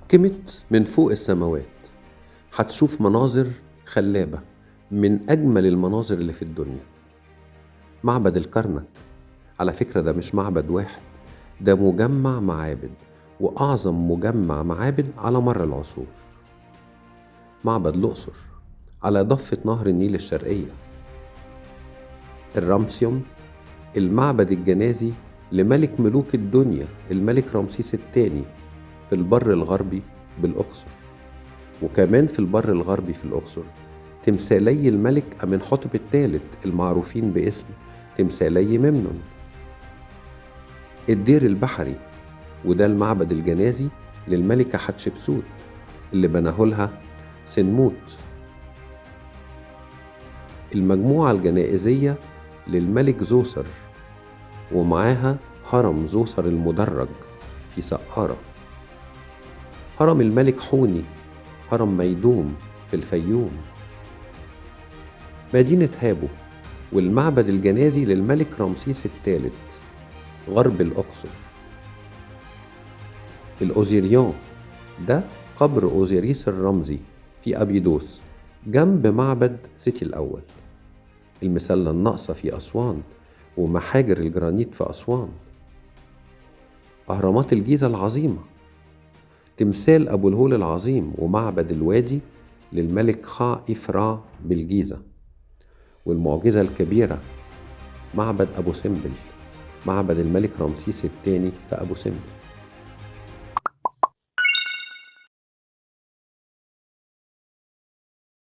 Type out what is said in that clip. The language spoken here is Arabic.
كمت من فوق السماوات هتشوف مناظر خلابة من أجمل المناظر اللي في الدنيا. معبد الكرنك، على فكرة ده مش معبد واحد، ده مجمع معابد، وأعظم مجمع معابد على مر العصور. معبد الأقصر على ضفة نهر النيل الشرقية. الرمسيوم، المعبد الجنازي لملك ملوك الدنيا الملك رمسيس الثاني في البر الغربي بالأقصر. وكمان في البر الغربي في الأقصر تمثالي الملك أمنحتب الثالث المعروفين باسم تمثالي ممنون. الدير البحري، وده المعبد الجنازي للملكة حتشبسوت اللي بناه لها سنموت. المجموعة الجنائزية للملك زوسر، ومعاها هرم زوسر المدرج في سقارة. هرم الملك حوني، هرم ميدوم في الفيوم. مدينة هابو، والمعبد الجنازي للملك رمسيس الثالث غرب الأقصر. الأوزيريون، ده قبر أوزيريس الرمزي في أبيدوس جنب معبد سيتي الأول. المسلة الناقصة في أسوان، ومحاجر الجرانيت في أسوان. أهرامات الجيزة العظيمة، تمثال أبو الهول العظيم ومعبد الوادي للملك خا إفرا بالجيزة. والمعجزة الكبيرة معبد أبو سمبل، معبد الملك رمسيس الثاني في أبو سمبل.